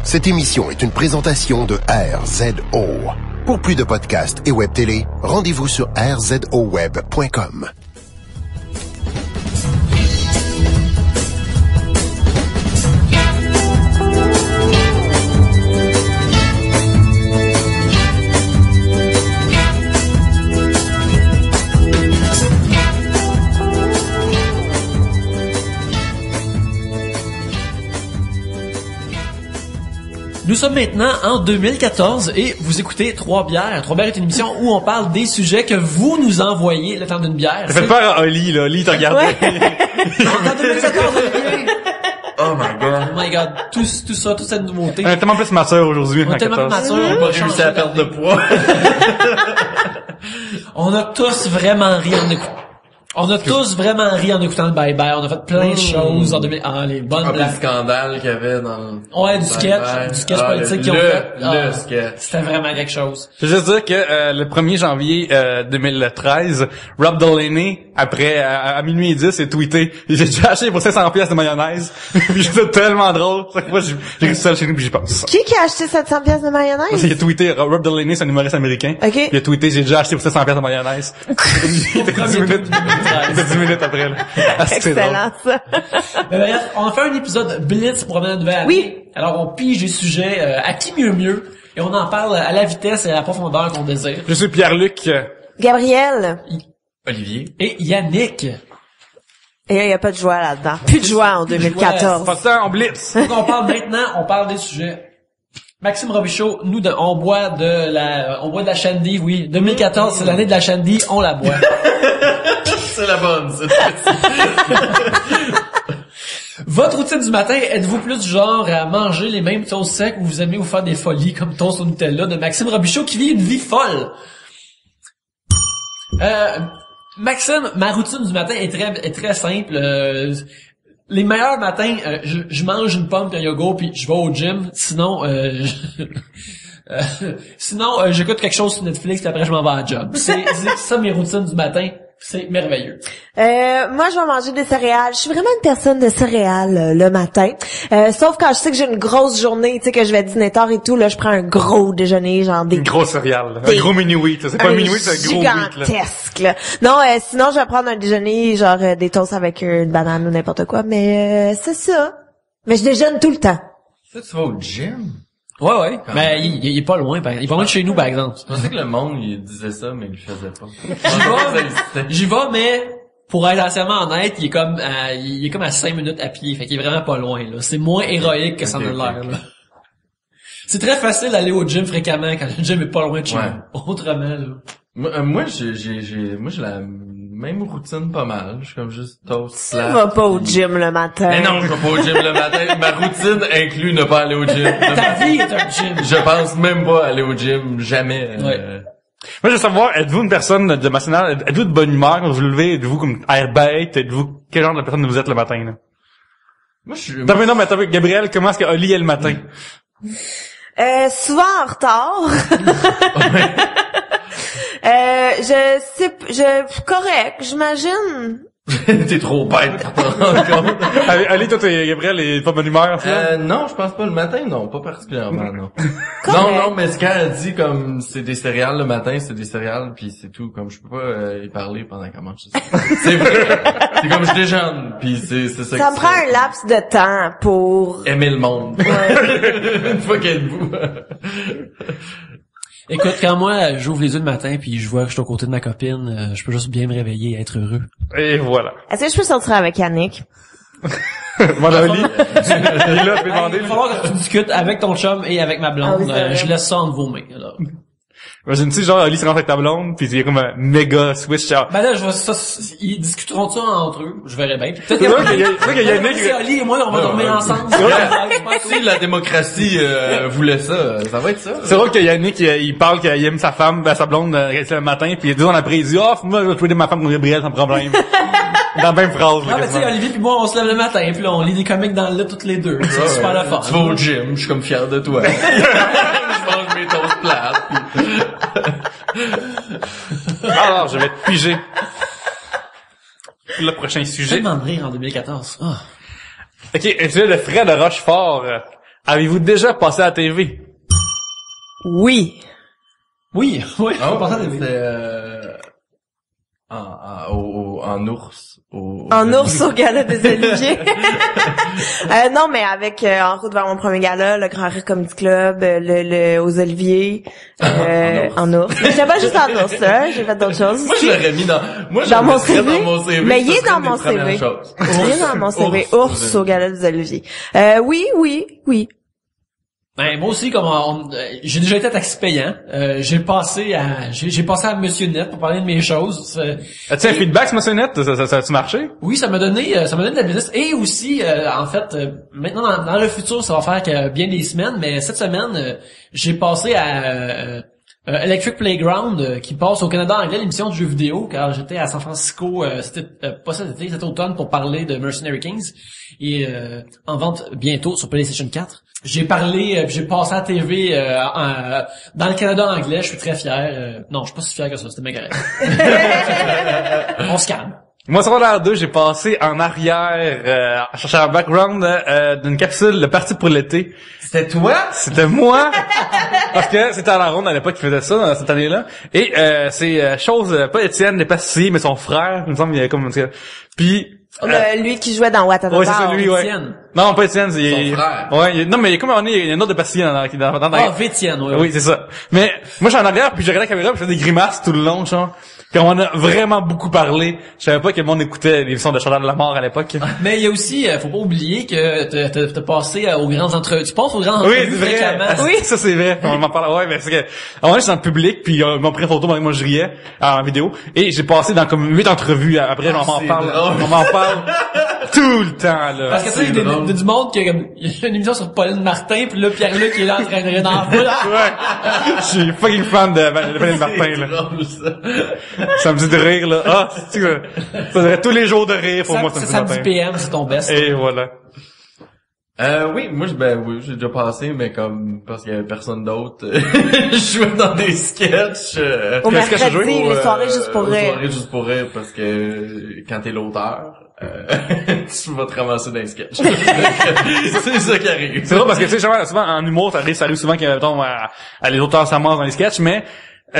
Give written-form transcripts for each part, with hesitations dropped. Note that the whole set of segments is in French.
Cette émission est une présentation de RZO. Pour plus de podcasts et web télé, rendez-vous sur rzoweb.com. Nous sommes maintenant en 2014 et vous écoutez Trois Bières. Trois Bières est une émission où on parle des sujets que vous nous envoyez le temps d'une bière. Ça fait peur à Oli, là. Oli, t'as regardé. En 2014, Olivier. Oh my god. Tout ça, toute cette nouveauté. On est tellement plus mature aujourd'hui. On est tellement plus mature. On On a réussi à perdre de poids. On a tous vraiment ri en écoutant. On a tous vraiment ri en écoutant le bye-bye. On a fait plein de choses en 2000. Ah, les bonnes Le scandale qu'il y avait dans ouais, du sketch politique qu'ils ont fait. Le sketch. C'était vraiment quelque chose. Je veux juste dire que le 1er janvier 2013, Rob Delaney, après à minuit et 10, est tweeté « J'ai déjà acheté pour 500 pièces de mayonnaise. » Puis c'est tellement drôle. Moi, j'ai réussi ça chez nous puis j'y pense. Qui a acheté 700 pièces de mayonnaise? Il a tweeté, Rob Delaney, c'est un humoriste américain. Okay. Il a tweeté « J'ai déjà acheté pour 700 pièces de mayonnaise. » Il était 10 minutes après, là. Ah, excellent, ça. Bref, on a fait un épisode Blitz pour amener la nouvelle année. Oui. Alors, on pige des sujets à qui mieux et on en parle à la vitesse et à la profondeur qu'on désire. Je suis Pierre-Luc. Gabriel. Olivier. Et Yannick. Et il n'y a pas de joie là-dedans. Plus de joie en 2014. Pas ça, on blitz. Donc, on parle des sujets. Maxime Robichaud, on boit de la Shandy, oui. 2014, c'est l'année de la Shandy, on la boit. C'est la bonne, c'est Votre routine du matin, êtes-vous plus du genre à manger les mêmes toasts secs ou vous aimez vous faire des folies comme toast au Nutella de Maxime Robichaud qui vit une vie folle? Maxime, ma routine du matin est très simple. Les meilleurs matins, je mange une pomme et un yogourt puis je vais au gym. Sinon, j'écoute quelque chose sur Netflix puis après je m'en vais à la job. C'est ça mes routines du matin. C'est merveilleux. Moi, je vais manger des céréales. Je suis vraiment une personne de céréales le matin. Sauf quand je sais que j'ai une grosse journée, tu sais, que je vais dîner tard et tout, là, je prends un gros déjeuner, genre des... Une grosse céréale. Un gros mini-wheat. C'est pas un mini-wheat, c'est un gros wheat, là. Gigantesque, là. Non, sinon, je vais prendre un déjeuner, genre des toasts avec une banane ou n'importe quoi. Mais c'est ça. Mais je déjeune tout le temps. Ça, tu vas au gym? Ouais. Mais il est pas loin, il est pas loin de chez nous, par exemple. Je pensais que le monde, il disait ça, mais il le faisait pas. J'y vais, mais pour être entièrement honnête, il est comme à 5 minutes à pied, fait qu'il est vraiment pas loin, là. C'est moins héroïque que ça en a l'air, là. C'est très facile d'aller au gym fréquemment quand le gym est pas loin de chez nous. Autrement, là. Moi, j'ai la même routine pas mal. Je suis comme juste toast Tu vas pas au gym le matin. Mais non, je vais pas au gym le matin. Ma routine inclut ne pas aller au gym. Ta vie est un gym. Je pense même pas aller au gym, jamais. Moi, je veux savoir, êtes-vous une personne de matinale, êtes-vous de bonne humeur quand vous vous levez, êtes-vous comme air bête, êtes-vous, quel genre de personne vous êtes le matin, là? Moi, je suis... Non, mais attends, Gabriel, comment est-ce que Oli est le matin? Souvent en retard. Correct, j'imagine. T'es trop bête pour t'en rendre compte. Allez, toi, Gabriel, est pas de bonne humeur, ça? Non, je pense pas le matin, non, pas particulièrement, non. Non, mais ce qu'elle dit, comme, c'est des céréales le matin, c'est des céréales, puis c'est tout, comme, je peux pas y parler pendant qu'elle mange ça. C'est vrai. C'est comme je déjeune, puis c'est ça. Ça me prend un laps de temps pour... aimer le monde. Ouais. Une fois qu'elle est debout. Écoute, quand moi, j'ouvre les yeux le matin puis je vois que je suis aux côtés de ma copine, je peux juste bien me réveiller et être heureux. Et voilà. Est-ce que je peux sortir avec Yannick? Moi, Oli, il est là, peux demander. Il va falloir que tu discutes avec ton chum et avec ma blonde. Je laisse ça entre vos mains, alors. Imagine-tu, genre, Oli se rentre avec ta blonde, pis il y a comme un méga switch out. Ben là, ils discuteront de ça entre eux, je verrai bien. Peut-être qu'il y a Yannick. Oli et moi, on va dormir ensemble. Si la démocratie voulait ça, ça va être ça. C'est vrai que Yannick, il parle qu'il aime sa femme, sa blonde, le matin, pis 2 ans après, il dit, moi, je vais trouver ma femme contre Gabriel sans problème. Dans la même phrase, là. Ah, mais tu sais, Olivier pis moi, on se lève le matin, puis là, on lit des comics dans le lit toutes les deux. C'est super la fun. Tu vas au gym, je suis comme fier de toi. Je mange mes toasts plates, Alors, je vais te piger. Le prochain sujet. Tellement de rire en 2014. Oh. Ok, un sujet de Fred de Rochefort. Avez-vous déjà passé à la TV? Oui. Oui, oui. Ah, on pense à c'était en ours. En ours au gala des Oliviers. Non, mais avec En route vers mon premier gala, le Grand Rire Comedy Club, le aux Oliviers, en ours. Mais j'étais pas juste en ours, là. J'ai fait d'autres choses. Moi, je l'aurais mis dans mon CV. dans mon CV. Mais il est Ça dans serait mon une des premières CV. choses. Il est dans mon CV. Ours au gala des Oliviers. Oui. Ben moi aussi, comme j'ai déjà été à taxi payant. J'ai passé à Monsieur Net pour parler de mes choses. As-tu un feedback, Monsieur Net? Ça a-tu marché? Oui, ça m'a donné de la business. Et aussi, en fait, maintenant dans le futur, ça va faire que bien des semaines, mais cette semaine, j'ai passé à Electric Playground, qui passe au Canada anglais, l'émission de jeux vidéo, car j'étais à San Francisco, c'était pas cet été, cet automne, pour parler de Mercenary Kings, et en vente bientôt sur PlayStation 4. J'ai parlé, j'ai passé à la TV dans le Canada anglais, je suis très fier. Non, je suis pas si fier que ça, c'était bien correct. On se calme. Moi, secondaire 2, j'ai passé en arrière à chercher un background d'une capsule, le Parti pour l'été. C'était toi? C'était moi, parce que c'était à la ronde à l'époque qui faisait ça, cette année-là. Et c'est pas Étienne Despaciers, mais son frère, il me semble, il y avait comme... Puis... Lui qui jouait dans What ouais, c'est ça, lui, ouais. Étienne. Non, pas Étienne, c'est... Son frère. Ouais, non, mais comme on est, il y a un autre Despaciers dans Vétienne, ouais. Oui, c'est ça. Mais moi, j'étais en arrière, puis j'ai regardé la caméra, puis je faisais des grimaces tout le long, genre. Puis on en a vraiment beaucoup parlé. Je savais pas que le monde écoutait l'émission de Chantal Lamarre à l'époque. Mais il y a aussi, faut pas oublier que t'as passé aux grandes entrevues. Tu passes aux grandes Oui, entrevues c'est vrai. fréquemment. Oui, ça c'est vrai. On m'en parle. Ouais, mais c'est que à un moment donné, j'étais dans le public, puis ils m'ont pris une photo pendant que moi je riais en vidéo, et j'ai passé dans comme 8 entrevues. Après, on m'en parle. drôle. On m'en parle tout le temps là. Parce que tu sais, il y a du monde qui a comme, il y a une émission sur Pauline Martin, puis là, Pierre-Luc est là en train de rire dans la foule. Ouais. Je suis fucking fan de Valérie Martin là. Drôle, ça. Ça me dit de rire là. Ah, c'est ça devrait tous les jours de rire pour moi ça me dit Samedi matin. PM, c'est ton best. Et voilà. Oui, moi, oui, j'ai déjà passé, mais comme, parce qu'il y avait personne d'autre, je jouais dans des sketchs, Au Qu'est-ce que j'ai joué? mercredi, les soirées juste pour aux rire. soirées juste pour rire, parce que quand t'es l'auteur, tu vas te ramasser dans les sketchs. C'est ça qui arrive. C'est drôle parce que tu sais souvent en humour ça arrive souvent qu'il y a mettons à les auteurs s'amassent dans les sketchs, mais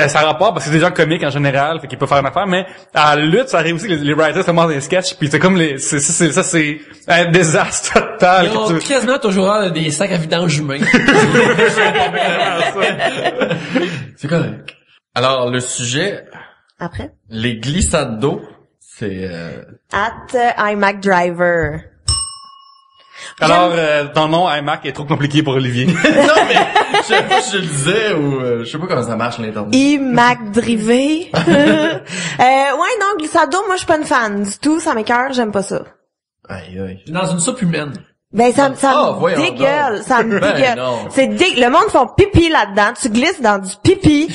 ça rapporte parce que c'est des gens comiques en général, fait qu'ils peuvent faire une affaire, mais à la lutte, ça arrive aussi que les writers se mangent dans les sketchs, puis c'est comme c'est un désastre total. Ils ont quasiment toujours des sacs à vidange humains. C'est correct. Alors, le sujet, Après? les glissades d'eau, c'est... iMac Driver. Alors ton nom iMac est trop compliqué pour Olivier. non, mais je sais pas si je le disais ou je sais pas comment ça marche l'internet. iMac Driver. Ouais, non, glissade d'eau, moi, je suis pas une fan du tout. Ça m'écoeure, j'aime pas ça. Aïe. Dans une soupe humaine. Ben, ça Ah, me voyons dégueule. donc. Ça me Ben, dégueule. non. Le monde font pipi là-dedans. Tu glisses dans du pipi.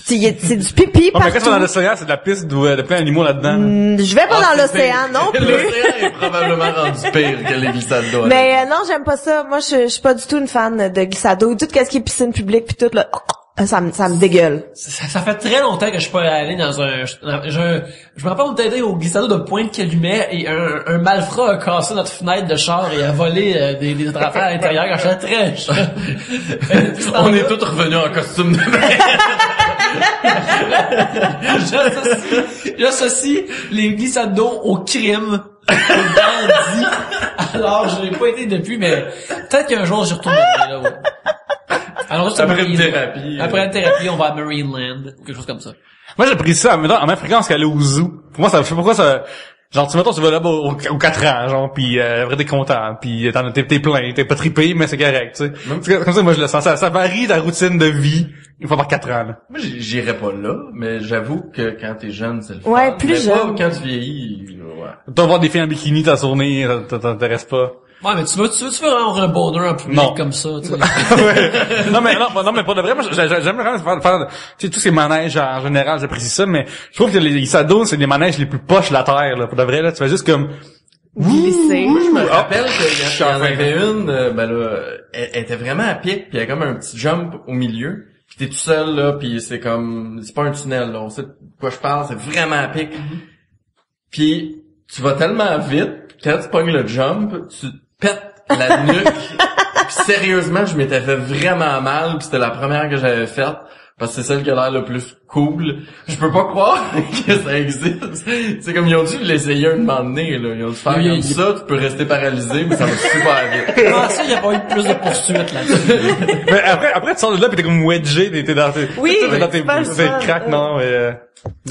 C'est du pipi Oh, mais quand tu vas dans partout. l'océan, c'est de la piste de plein d'animaux là-dedans. Je vais pas dans c'est l'océan pire. non plus. L'océan est probablement rendu pire que les glissades d'eau. Mais non, j'aime pas ça. Moi, je suis pas du tout une fan de glissade d'eau. Tout ce qui est piscine publique puis tout là, ça me dégueule. Ça fait très longtemps que je suis pas allé dans je me rappelle, on était allé au glissade de Pointe-Calumet et un malfrat a cassé notre fenêtre de char et a volé des affaires à l'intérieur quand j'étais très jeune. On est tous revenus en costume de J'associe les glissades d'eau au crime, au bandit. Alors, je n'ai pas été depuis, mais peut-être qu'un jour j'y retournerai là. Ouais. Alors, Après une thérapie. Après une thérapie, on va à Marineland ou quelque chose comme ça. Moi j'ai pris ça en même fréquence qu'aller au zoo. Pour moi ça je sais pas pourquoi ça genre tu vas là-bas aux 4 ans genre puis après t'es content puis t'es plein, t'es pas trippé mais c'est correct, tu sais. C'est comme ça moi je le sens ça varie ta routine de vie une fois par 4 ans là. Moi, j'irais pas là, mais j'avoue que quand t'es jeune, c'est le fun. Ouais, plus mais jeune. pas quand tu vieillis, ouais. Toi voir des filles en bikini ta journée ça t'intéresse pas. Ouais, mais tu veux vraiment avoir un bonheur en public Non. comme ça, tu sais. Ouais. non mais pour de vrai moi j'aime vraiment faire tu sais tous ces manèges en général j'apprécie ça mais je trouve que les glissades d'eau c'est les manèges les plus poches de la terre là pour de vrai là tu fais juste comme Glisser. Moi, je me rappelle qu'il y en avait une, ben là, elle était vraiment à pic, puis il y a comme un petit jump au milieu. Puis t'es tout seul, là, puis c'est comme... C'est pas un tunnel, là. On sait de quoi je parle, c'est vraiment à pic. Puis tu vas tellement vite, quand tu pognes le jump, tu te pètes la nuque Puis sérieusement, je m'étais fait vraiment mal, puis c'était la première que j'avais faite. Parce que c'est celle qui a l'air le plus cool. Je peux pas croire que ça existe. C'est comme ils ont dû l'essayer un moment donné, là. Ils ont dû faire comme ça, tu peux rester paralysé, mais ça va super vite. Comment ça, il n'y a pas eu plus de poursuites là-dessus? Mais après, tu sors de là pis t'es comme wedgé, t'es dans tes, Oui, t'es dans tes c'est craques, non, mais,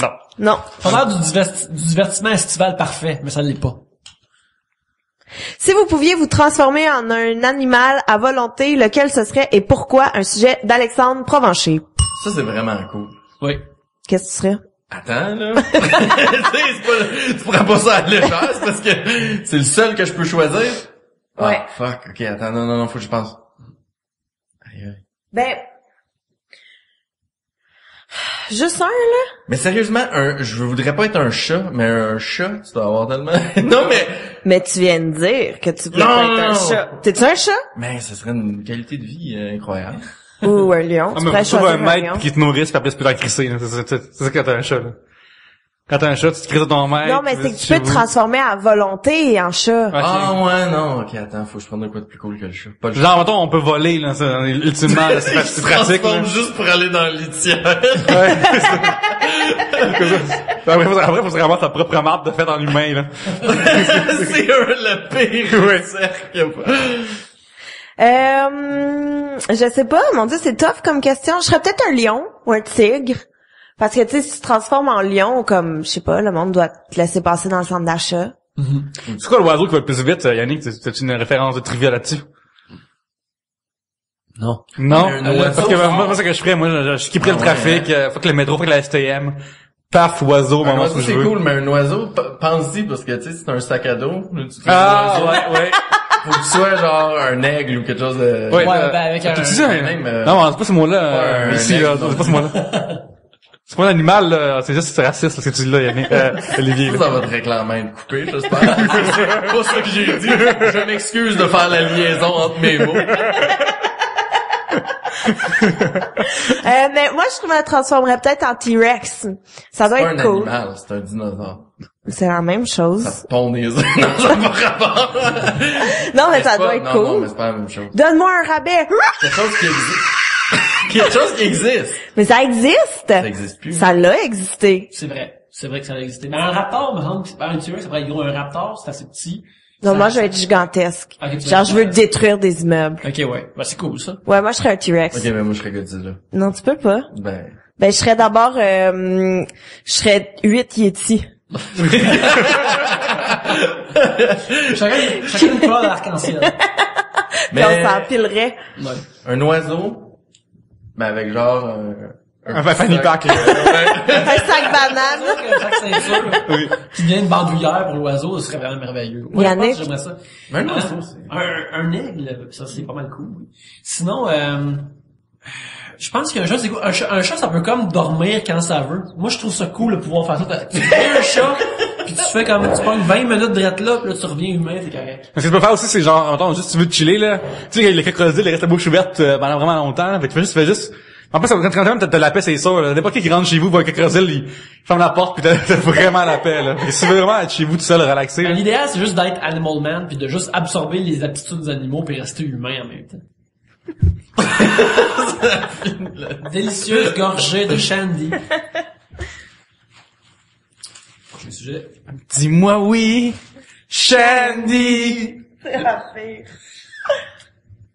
non. Non. Ça a l'air du divertissement estival parfait, mais ça l'est pas. Si vous pouviez vous transformer en un animal à volonté, lequel ce serait et pourquoi? Un sujet d'Alexandre Provencher. Ça, c'est vraiment cool. Oui. Qu'est-ce que tu serais? Attends, là. Tu prends pas ça à la légère, c'est parce que c'est le seul que je peux choisir. Ouais. Ah, fuck. Ok, attends, non, faut que je pense. Aïe. Ben, juste un, là. Mais sérieusement, je voudrais pas être un chat, mais un chat, tu dois avoir tellement... Non, mais... Mais tu viens de dire que tu voulais pas être un chat. T'es-tu un chat? Mais ça serait une qualité de vie incroyable. Ou un lion? Tu pourrais Tu trouves choisir un un maître lion. qui te nourrisse pis après tu peux l'encrisser, là. C'est ça quand t'as un chat, là. Quand t'as un chat, tu te crises ton maître. Non, mais c'est que tu peux te transformer à volonté en chat. Ok. Ah ouais, non, ok, attends, faut que je prenne de quoi de plus cool que le chat. Pas le chat. Genre, mettons, on peut voler, là, ça, ultimement, là, c'est Se pratique, là. transforme juste pour aller dans le litière. Ouais, c'est ça. Après, faut se ramasser ta propre marde de fait en humain, là. C'est le pire Ouais. cercle qu'il y a pas. Je sais pas, mon Dieu, c'est tough comme question. Je serais peut-être un lion ou un tigre. Parce que, tu sais, si tu te transformes en lion, comme, je sais pas, le monde doit te laisser passer dans le centre d'achat. C'est quoi l'oiseau qui va le plus vite, Yannick? C'est une référence de trivia là-dessus? Non. Non? Un oiseau, Parce que genre. moi, c'est ce que je ferais. Moi, je skipperais le Ah, trafic, ouais. faut que le métro, faut que la STM. Paf, oiseau, Un moment oiseau, où je c'est veux. cool, mais un oiseau, pense-y, parce que, tu sais, c'est un sac à dos. Là, tu fais Ah, un oiseau. ouais. Faut que tu sois genre un aigle ou quelque chose de... Ouais, ben, avec un- tu dis ça, même, non, c'est pas ce mot-là, ouais, ici, un là, aigle, c'est pas ce mot-là. C'est pas un animal, là, c'est juste, c'est raciste, ce que tu dis là, Yannick, Olivier, là. Ça va très clairement être coupé, j'espère. C'est pas ça que j'ai dit. Je m'excuse de faire la liaison entre mes mots. Mais moi, je me transformerais peut-être en T-Rex. Ça doit C'est pas être un cool. animal, c'est un dinosaure. C'est la même chose. Ça pond des œufs. Non, ça n'a pas rapport. Non, mais ça c'est doit pas- être non, cool. Non, mais c'est pas la même chose. Donne-moi un rabais. Quelque chose qui existe. Quelque chose qui existe. Mais ça existe. Ça existe plus. Ça l'a existé. C'est vrai. C'est vrai que ça a existé. Mais un raptor, me semble, un tueur, ça pourrait être gros. Un raptor, c'est assez petit. Non, Ça- moi, je vais être gigantesque. Ok, tu veux Genre, être je veux gigantesque. détruire des immeubles. Ok, ouais. Bah, c'est cool, ça. Ouais, moi, je serais un T-Rex. Ok, mais moi, je serais Godzilla. Non, tu peux pas. Ben... Ben, je serais d'abord, je serais 8 Yeti. Chacun une couleur d'arc-en-ciel. Puis on s'empilerait. Ouais. Un oiseau, mais avec genre... Un fanny pack, là. Un sac banane. Chaque ceinture, Oui. qui devient une bandoulière pour l'oiseau, ce serait vraiment merveilleux. Moi, Yannick? je pense que j'aimerais ça. Mais un oiseau, c'est... Un aigle, ça c'est pas mal cool. Oui. Sinon, je pense qu'un chat, c'est cool. Un chat, ça peut comme dormir quand ça veut. Moi, je trouve ça cool de pouvoir faire ça. Tu fais un chat, puis tu fais comme, tu prends 20 minutes de rette là, puis là, tu reviens humain, t'es correct. Ce que tu peux faire aussi, c'est genre, attends, juste tu veux te chiller, là. Tu sais, les crocodiles, ils restent la bouche ouverte pendant vraiment longtemps, fait que tu fais juste... En plus, quand t'as la paix, c'est sûr, là. N'importe qui rentre chez vous, voit un crocodile, il ferme la porte, pis t'as vraiment la paix, là. Et si tu veux vraiment être chez vous tout seul, relaxé, là. L'idéal, c'est juste d'être Animal Man, puis de juste absorber les aptitudes des animaux, puis rester humain en même temps. Délicieuse gorgée de shandy. Le sujet. Dis-moi oui, Shandy!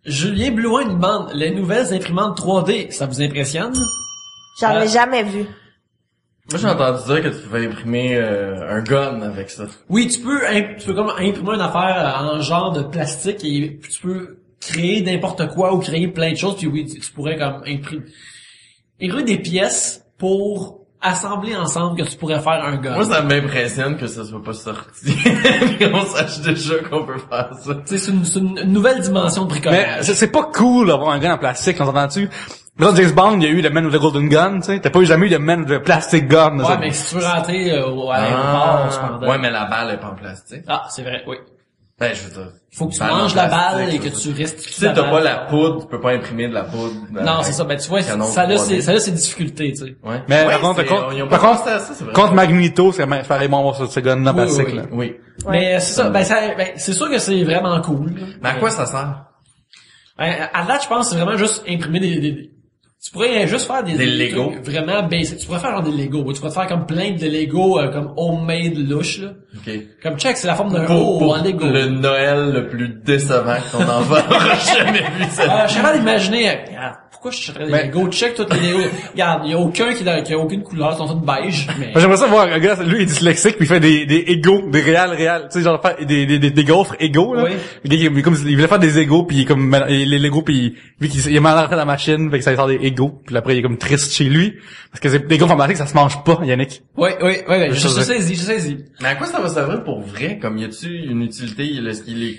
Julien Blouin nous demande, les nouvelles imprimantes 3D, ça vous impressionne? J'en ai jamais vu. Moi, j'ai entendu dire que tu pouvais imprimer un gun avec ça. Oui, tu peux comme imprimer une affaire en genre de plastique et tu peux créer n'importe quoi ou créer plein de choses, puis oui, tu pourrais comme imprimer des pièces pour assembler ensemble que tu pourrais faire un gun. Moi, ça m'impressionne que ça soit pas sorti. On sache déjà qu'on peut faire ça. Tu sais, c'est une nouvelle dimension de Mais bricolage. c'est pas cool d'avoir un gun en plastique, on s'entend-tu? Dans James Bond, il y a eu le Man with the Golden Gun, tu sais. T'as pas eu jamais eu le Man with the Plastic Gun. Ouais, mais si tu veux rentrer à l'aéroport, cependant. Ouais, mais la balle est pas en plastique. Ah, c'est vrai, oui. Ben, je veux dire. Faut que tu balle en manges la plastique, balle et je que veux tu dire. restitues Tu sais, t'as balle. pas la poudre, tu peux pas imprimer de la poudre. Non, c'est ça. Ben, tu vois, Canon ça a 3D. ses difficultés, tu sais. Ouais. Mais Ouais, par contre, ils ont par pas contre, pensé à ça, c'est vrai. contre Magneto, c'est pareil bon avoir ce gun en Oui, plastique, oui, là. Oui. Mais c'est ça, c'est sûr que c'est vraiment cool. Mais à quoi ça sert? À date, je pense que c'est vraiment juste imprimer des tu pourrais juste faire des Lego. trucs vraiment basic. Tu pourrais faire genre des Lego. Tu pourrais te faire comme plein de Lego, comme homemade louche, là. OK. Comme check, c'est la forme d'un Pour O en Lego. le Noël le plus décevant que ton enfant aura jamais vu ça. Je suis capable d'imaginer, regarde, pourquoi je chercherais des Lego? Check toutes les Lego. Regarde, il y a aucun qui a aucune couleur, ils sont tous beige, mais... J'aimerais ça voir un gars, lui, il est dyslexique, puis il fait des égos, des réels, tu sais, genre, faire des gaufres égos, là. Oui. Il voulait faire des égos, puis comme, les Legos, puis vu qu'il est mal rentré dans la machine, fait que ça sort des égos, puis après, il est comme triste chez lui. Parce que des gaufres informatiques, ça se mange pas, Yannick. Oui, je saisis. Mais à quoi ça va servir pour vrai? Comme, y a-tu une utilité?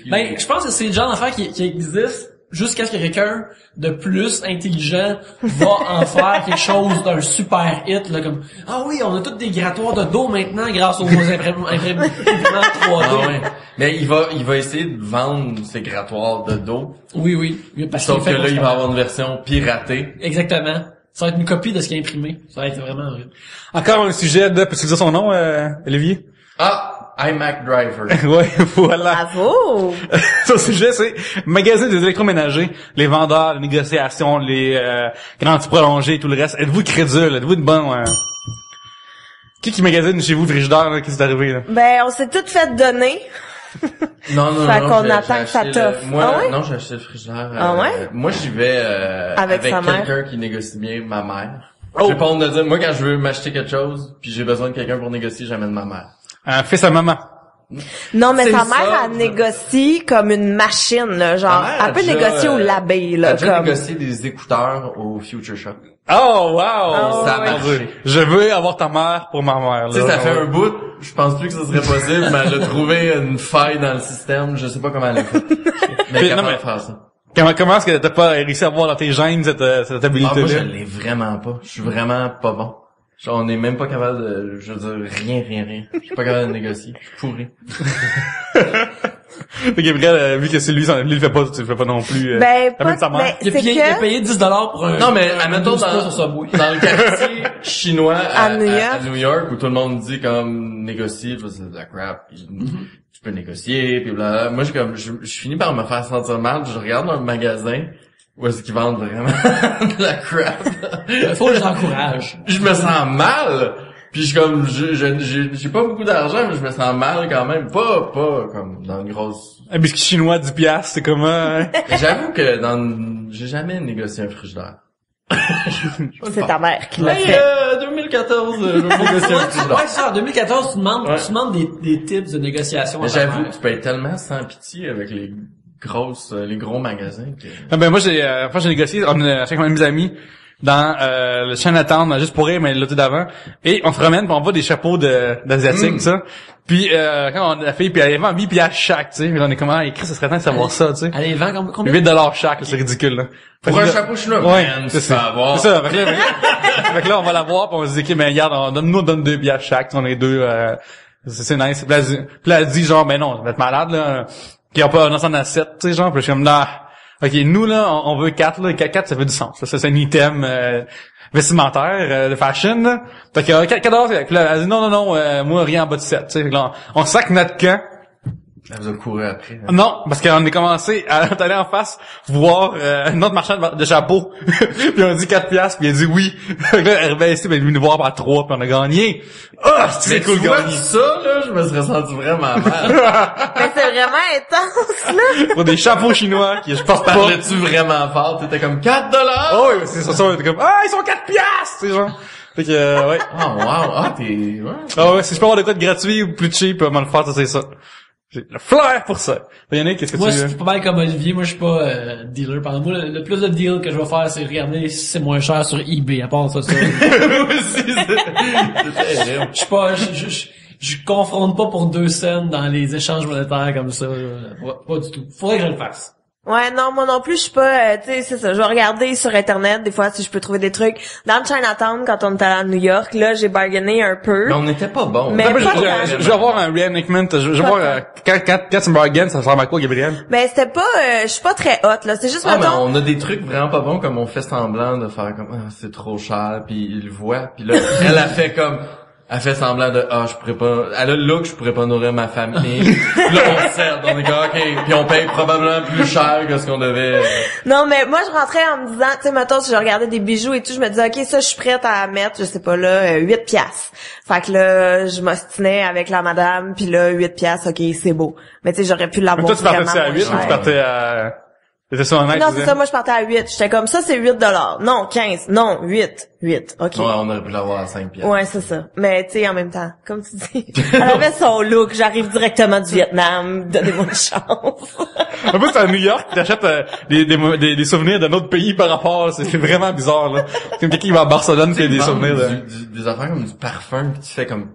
Ben, je pense que c'est le genre d'affaire qui existe jusqu'à ce que quelqu'un de plus intelligent va en faire quelque chose d'un super hit, là, comme, ah oui, on a tous des grattoirs de dos maintenant grâce aux imprimantes 3D. Ah ouais. Mais il va essayer de vendre ses grattoirs de dos. Oui. Parce Sauf que qu'il fait là, il va avoir une version piratée. Exactement. Ça va être une copie de ce qu'il a imprimé. Ça va être vraiment horrible. Encore un sujet de, peux-tu dire son nom, Olivier? iMac Driver. Ouais, voilà. Bravo! Son sujet, c'est magasin des électroménagers, les vendeurs, les négociations, les garanties prolongées et tout le reste. Êtes-vous crédule? Êtes-vous de bon... Qui magasine chez vous le frigidaire, là? Qu'est-ce qui est arrivé, là? Ben, on s'est toutes fait donner. Non. Fait qu'on j'ai attend que ça acheté t'offre. Moi, Ah ouais? non, j'ai acheté le frigidaire. Ah ouais? Moi, j'y vais Avec sa mère. quelqu'un qui négocie bien, ma mère. Oh. J'ai pas honte de dire, moi, quand je veux m'acheter quelque chose, puis j'ai besoin de quelqu'un pour négocier, j'amène ma mère. Fils à maman. Non, mais C'est sa ça, mère, elle négocie comme une machine, là, genre, Ma mère elle peut a déjà, négocier au labé, là, Elle a déjà comme. négocié des écouteurs au Future Shop. Oh, wow! Oh, Ça a ouais. marché. Je veux avoir ta mère pour ma mère, là. Tu sais, ça fait un bout, je pense plus que ça serait possible, mais elle a trouvé une faille dans le système, je sais pas comment elle a fait. Mais elle est Non, capable mais- de faire ça. Comment est-ce que t'as pas réussi à voir dans tes gènes cette Ah, habilité-là? moi, je l'ai vraiment pas. Je suis vraiment pas bon. Genre, on est même pas capable de, je veux dire, rien. Je suis pas capable de négocier. Je suis pourri. Gabriel, vu que c'est lui, lui, il fait pas, tu le fais pas non plus. Ben, t'amènes pas, ta mère. ben, Il a c'est payé que, $10 pour un... Non, mais, un admettons, 12 dans pouces sur Subway. le quartier chinois À New York, où tout le monde dit comme négocier, c'est de la crap, puis tu peux négocier, puis blablabla. Moi, je finis par me faire sentir mal, je regarde dans le magasin, où est-ce qu'ils vendent vraiment de la crap. Il faut que je l'encourage. Je me sens mal. Puis je suis comme, j'ai pas beaucoup d'argent, mais je me sens mal quand même. Pas comme dans une grosse... Un biscuit chinois, 10 piastres, c'est comment, hein? J'avoue que j'ai jamais négocié un frigidaire. c'est ta mère qui l'a Hey, fait. 2014, je vais négocier un frigidaire. Ouais, c'est ça. En 2014, tu demandes Ouais. des tips de négociation. Mais à ta j'avoue, mère. tu peux être tellement sans pitié avec les gros magasins que... Ah ben moi j'ai négocié avec mes amis dans le Chinatown juste pour rire mais l'autre d'avant et on se promène puis on voit des chapeaux d'asiatiques ça puis quand on a fait puis elle vend 8 piastres chaque tu sais puis on est comment écrit ça serait temps de savoir ça tu sais Allez, vends combien? 8$ chaque là, c'est ridicule là. Pour un chapeau chinois, ouais man, c'est tu peux ça avoir. c'est ça fait que là on va l'avoir puis on se dit ok mais regarde on donne 2 piastres chaque on est deux c'est nice puis là, elle dit genre mais non ça va être malade là qui ont pas 907 tu sais genre puis je suis comme là ok, nous là, on veut 4 là, 4 ça fait du sens. Ça c'est un item vestimentaire de fashion là. Fait que 4$, puis là, elle dit non, moi rien en bas de 7, tu sais. Là, on sac notre camp. Elle vous a couru après. Hein. Non, parce qu'on est commencé à aller en face voir un autre marchand de chapeaux. Puis on dit 4$, puis il a dit oui. Fait que là, elle est ici, ben, elle est venue nous voir par 3, puis on a gagné. Ah, c'est cool tu vois, gagner. ça, là, je me serais senti vraiment mal. Mais c'est vraiment intense, là. Pour des chapeaux chinois qui je pense pas. Parlais-tu vraiment fort? T'étais comme 4$? Oh, oui, c'est ça, on était comme ils sont 4$, tu sais genre. Fait que ouais. Oh, wow. Ah, t'es... Ouais. Ah ouais, si je peux avoir de quoi de gratuit ou plus cheap, on va le faire, ça c'est ça. J'ai le flair pour ça. Yannick, qu'est-ce que Moi, tu je veux? suis pas mal comme Olivier. Moi, je suis pas dealer. Par moi, le plus de deal que je vais faire, c'est regarder si c'est moins cher sur eBay. À part ça, Moi aussi, c'est terrible. je suis pas, je confronte pas pour 2 cents dans les échanges monétaires comme ça. Pas du tout. Faudrait que je le fasse. Ouais, non, moi non plus, je suis pas, tu sais, c'est ça. Je vais regarder sur Internet, des fois, si je peux trouver des trucs. Dans le Chinatown, quand on était à New York, là, j'ai bargainé un peu. Mais on n'était pas bons. Mais Attends, pas je vais avoir un reenactment. Je vais voir quand tu me bargaines, ça ressemble à quoi, Gabriel? Ben, c'était pas, je suis pas très hot, là. C'est juste, Ah, mais mettons, on a des trucs vraiment pas bons, comme on fait semblant de faire comme, c'est trop cher, puis il le voit, puis là, elle a fait comme, Elle fait semblant de je pourrais pas. Elle a le look, je pourrais pas nourrir ma famille. Puis là on cède, on est comme ok, puis on paye probablement plus cher que ce qu'on devait. Non, mais moi je rentrais en me disant, tu sais, mettons si je regardais des bijoux et tout, je me disais ok, ça je suis prête à mettre, je sais pas là, 8 piastres. Fait que là, je m'ostinais avec la madame, puis là 8 piastres, ok, c'est beau. Mais tu sais, j'aurais pu l'avoir. Mais toi, tu partais vraiment à 8 ou moins tu cher. partais à... C'était ça honnête? Non, c'est ça, moi je partais à 8. J'étais comme ça, c'est 8 $. Non, 15. Non, 8. 8. OK. Ouais, on aurait pu l'avoir à 5 piastres. Ouais, c'est ça. Mais tu sais, en même temps, comme tu dis, elle avait son look, j'arrive directement du Vietnam, donnez-moi une chance. En plus, à New York, t'achètes des souvenirs d'un autre pays par rapport, c'est vraiment bizarre, là. C'est comme quelqu'un qui va à Barcelone qui a des souvenirs de... Des affaires comme du parfum, pis tu fais comme,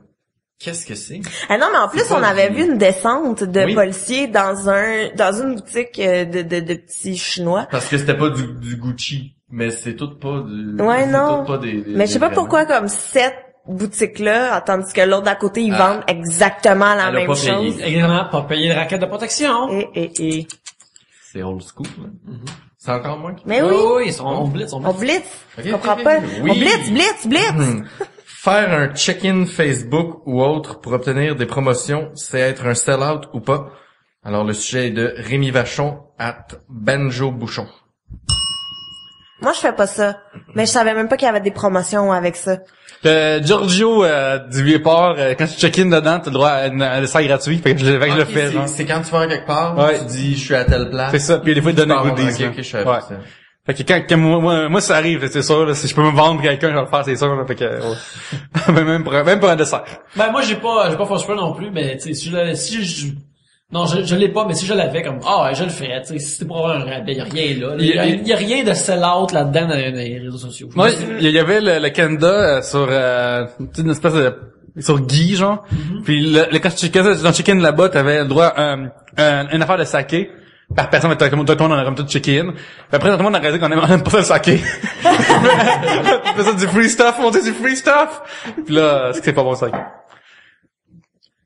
qu'est-ce que c'est? Ah non, mais en plus, C'est pas on avait du- vu une descente de Oui. policiers dans une boutique de petits Chinois. Parce que c'était pas du Gucci, mais c'est tout pas du... Ouais, c'est non. tout pas des Mais je sais pas vrais pourquoi comme cette boutique-là, tandis que l'autre d'à côté, ils Ah. vendent exactement la Elle a même pas chose. payé. Évidemment, pas payer le racket de protection. Et. C'est old school, là. C'est encore moins que... Mais oui, Oui, ils sont on blitz, on blitz. Ok, Je comprends ok, pas. ok. Oui. On blitz. Faire un check-in Facebook ou autre pour obtenir des promotions, c'est être un sell-out ou pas? Alors, le sujet est de Rémi Vachon @Benjo Bouchon. Moi, je fais pas ça. Mais je savais même pas qu'il y avait des promotions avec ça. Giorgio du Vieux-Port, quand tu check-in dedans, t'as le droit à un essai gratuit, fait que je le Ok, fais, genre. c'est quand tu vas quelque part, Ouais. tu dis, je suis à telle place. C'est ça, puis des fois, ils donnent un Tu goodies. pars, ok, je savais Ouais. pas ça. Fait que quand moi, ça arrive, c'est sûr, là, si je peux me vendre quelqu'un, je vais le faire, c'est sûr, là, fait que, ouais. même pour un dessert. Ben moi j'ai pas fausse peur non plus, mais tu sais non, je l'ai pas, mais si je l'avais comme ouais, je le ferais, tu sais, si c'était pour avoir un rabais, y a rien là. Il y a rien de sell-out là-dedans dans les réseaux sociaux. Moi, il y avait le Canada sur une espèce de sur Guy, genre. Puis quand tu check-in là-bas, t'avais le droit à une affaire de saké. Par personne, tout le monde on a comme tout check-in. Puis après, tout le monde a réalisé qu'on aime pas ça le saké. On fait ça du free stuff, on dit du free stuff. Puis là, c'est que c'est pas bon le saké.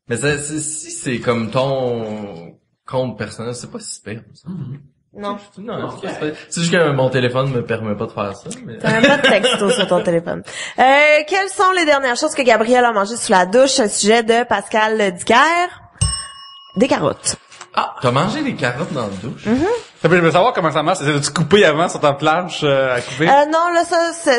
Mais si c'est comme ton compte personnel, c'est pas si pire. Ça. Non. Non, c'est juste que mon téléphone me permet pas de faire ça. Mais... T'as même pas de texto sur ton téléphone. Quelles sont les dernières choses que Gabriel a mangées sous la douche? Un sujet de Pascal Dicker. Des carottes. T'as mangé des carottes dans le douche? Je veux savoir comment ça marche. C'est de couper avant sur ta planche à couper. Non, là,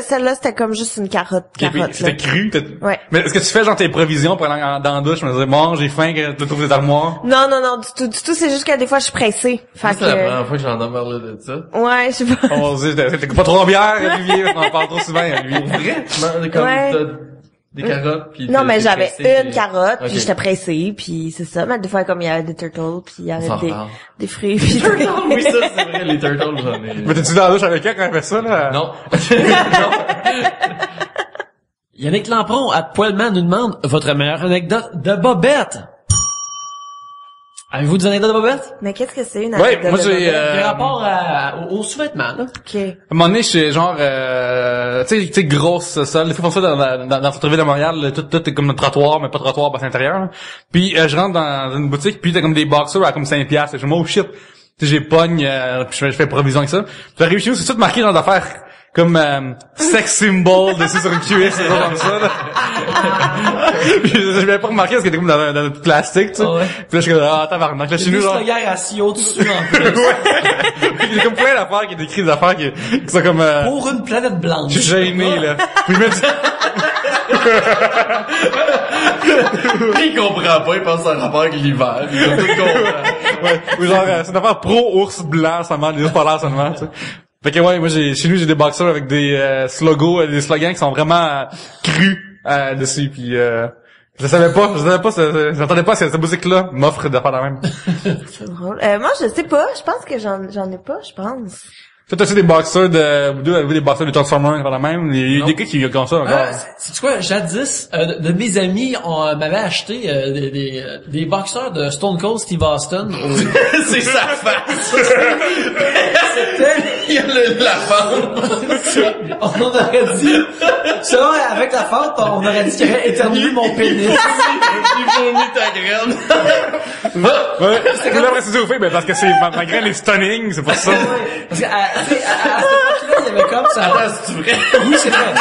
celle-là, c'était comme juste une carotte Et puis, là. c'était cru. Ouais. Mais est-ce que tu fais genre tes provisions pour aller dans la douche? Je me disais, bon, j'ai faim, que tu trouves des armoires. Non, du tout, c'est juste que des fois, je suis pressée. Fait C'est la que, première fois que j'entends parler de ça. ouais, je sais pas. On se dit, t'es pas trop en bière, Olivier, on en parle trop souvent, Olivier. Vrai? Tu manges comme Ouais. t'as des carottes pis Non, mais t'es j'avais pressé, une puis- carotte, Ok. puis j'étais pressée, puis c'est ça. Mais des fois, comme il y avait des turtles, puis il y avait s'en reparle. des fruits, puis Oui, ça, c'est vrai, les turtles, j'en ai... Mais t'es-tu dans la douche avec elle quand elle fait ça, là? Non. Yannick Lampron à Poilman nous demande votre meilleure anecdote de bobette. Avez-vous des anecdotes de bobette? Mais qu'est-ce que c'est une Ouais, anecdote moi, de j'ai, bobette? Qui a rapport aux sous-vêtements, là. Ok. À un moment donné, j'étais genre, tu sais, grosse salle. Des fois, comme ça, dans le centre-ville de Montréal, là, tout est comme un trottoir, mais pas trottoir, bassin intérieur, là. Puis, je rentre dans une boutique, puis t'as comme des boxers à comme 5 piastres. Je me dis, oh shit. Tu sais, j'ai pogne, puis je fais provision avec ça. Puis, j'arrive chez nous, c'est tout marqué dans d'affaires comme, sex symbol dessus sur une cuisse, c'est comme ça, là. Puis, je l'avais pas remarqué parce qu'il était comme dans un plastique, tu sais. Ouais. Puis là, je suis comme, tabarnak. Là, chez Des nous, genre. slogans ratio dessus, en plus. Il y a comme plein d'affaires qui est écrit des affaires qui sont comme, Pour une planète blanche. je suis gêné, là. Puis je me dis, Il comprend pas, il pense à un rapport avec l'hiver. Il doit tout comprendre. ouais, ou genre, c'est une affaire pro ours blanc seulement, les ours polaires seulement, tu sais. Fait que ouais, moi chez nous j'ai des boxers avec des slogans qui sont vraiment crus dessus, puis je savais pas, j'entendais pas cette musique-là m'offre de faire la même. C'est drôle. Moi, je sais pas. Je pense que j'en ai pas, je pense. Toi, t'as-tu des boxers des boxers de Transformers faire la même? Il y a des gars qui ont ça encore. C'est quoi, jadis, de mes amis m'avaient acheté des boxeurs de Stone Cold Steve Austin. C'est sa face. Il y a la fente. On aurait dit, selon avec la fente, on aurait dit qu'il aurait éternué mon pénis. Il fournit ta graine. Ouais, c'est que là, après, c'est fait, ben, parce que ma graine est stunning, c'est pour ça. Parce qu'à cette époque-là, il y avait comme ça. Attends, c'est vrai? Oui, c'est vrai.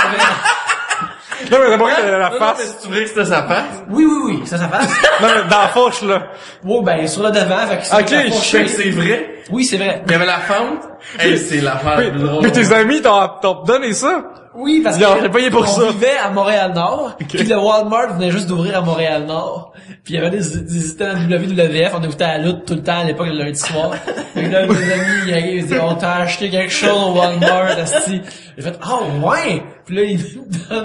Non, mais d'abord, il a la Non, mais face. tu voulais que c'était sa face? Oui, ça passe. Non, mais dans la fourche, là. Oh, ben, sur le devant, fait que c'est Ok, la je fourche. sais. C'est vrai? Oui, c'est vrai. Il y avait la fente? Hey, c'est l'affaire Mais, plus drôle. mais tes amis t'ont donné ça? Oui, parce Ils ont payé pour on ça. vivait à Montréal-Nord, puis le Walmart venait juste d'ouvrir à Montréal-Nord, puis il y avait des états à WWF, on écoutait à la lutte tout le temps à l'époque, le lundi soir. Et là, mes amis, ils arrivent, ils disent, on t'a acheté quelque chose au Walmart, asti. J'ai fait, ouais! Puis là, ils me donnent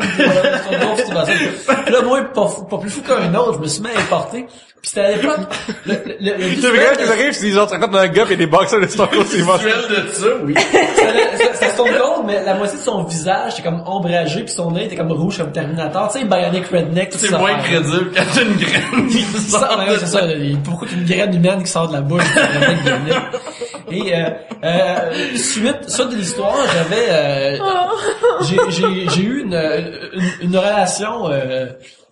puis là, moi, pas plus fou qu'un autre, je me suis mis à importer. Puis c'était à l'époque, C'est vrai qu'ils arrivent, c'est genre 50 d'un gars et des boxeurs de Stone Cold Steve Austin. Visuel de ça, oui. C'était Stone Cold, mais la moitié de son visage était comme ombragé, puis son nez était comme rouge comme Terminator. Tu sais, Bionic Redneck, tout ça. C'est moins crédible quand t'as une graine qui sort Ça, ouais, de c'est ça. Pourquoi une graine humaine qui sort de la bouche? Et suite de l'histoire, j'ai eu une relation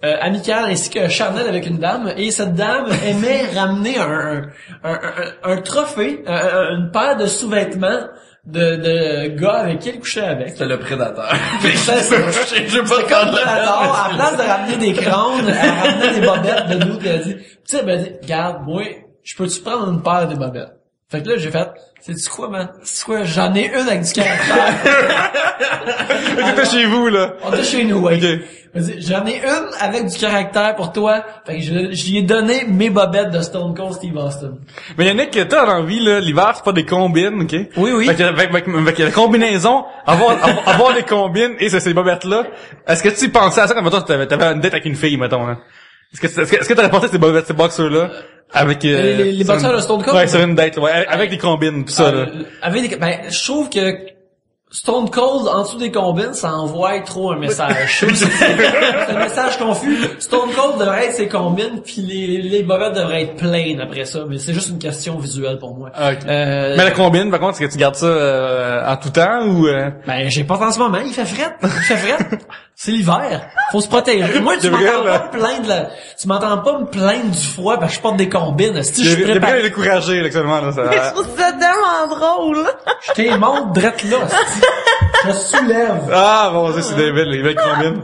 amicale ainsi que charnelle avec une dame, et cette dame aimait ramener un trophée, une paire de sous-vêtements de gars avec qui elle couchait avec. C'est le prédateur. Je pas comme prédateur. À place de ramener des crânes, elle ramenait des bobettes de nous, puis elle a dit, tu sais, ben, regarde, moi, je peux-tu prendre une paire de bobettes? Fait que là, j'ai fait, c'est quoi, man? C'est quoi? J'en ai une avec du caractère. T'étais chez vous, là. On était chez nous, ouais. Ok. Vas-y, j'en ai une avec du caractère pour toi. Fait que je lui ai donné mes bobettes de Stone Cold Steve Austin. Mais Yannick, t'as envie, là, l'hiver, c'est pas des combines, ok? Oui. Fait que avec la combinaison, avoir des combines et ces bobettes-là, est-ce que tu pensais à ça quand, mettons, t'avais une date avec une fille, mettons, hein? Est-ce que t'aurais pensé ces bobettes, ces boxers-là, avec, les boxeurs de Stone Cold? Ouais, sur une date, ouais, avec des combines, pis ça, là. Je trouve que Stone Cold, en dessous des combines, ça envoie trop un message. Je trouve que c'est un message confus. Stone Cold devrait être ses combines, puis les bobettes devraient être pleines après ça. Mais c'est juste une question visuelle pour moi. Okay. Mais la combine, par contre, est-ce que tu gardes ça en tout temps ou Ben, j'ai pas en ce moment. Il fait fret. C'est l'hiver. Faut se protéger. Moi, tu m'entends pas me plaindre tu m'entends pas me plaindre du froid parce que je porte des combines. Si je suis préparé. T'es découragé, actuellement, là, ça. Je trouve ça tellement drôle. Je t'ai montre drette là. Je soulève. Ah, bon, c'est débile, les belles combines.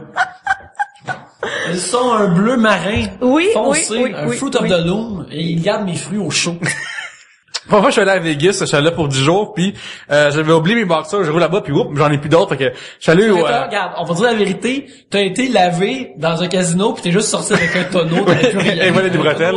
Ils sont un bleu marin. Oui, foncé, un fruit of the loom, et ils gardent mes fruits au chaud. Parfois, je suis allé à Vegas, je suis allé là pour 10 jours, puis j'avais oublié mes boxers, je roule là-bas, puis j'en ai plus d'autres, fait que je suis allé au... Regarde, on va dire la vérité, t'as été lavé dans un casino, puis t'es juste sorti avec un tonneau, t'avais plus rien. Et voilà des bretelles.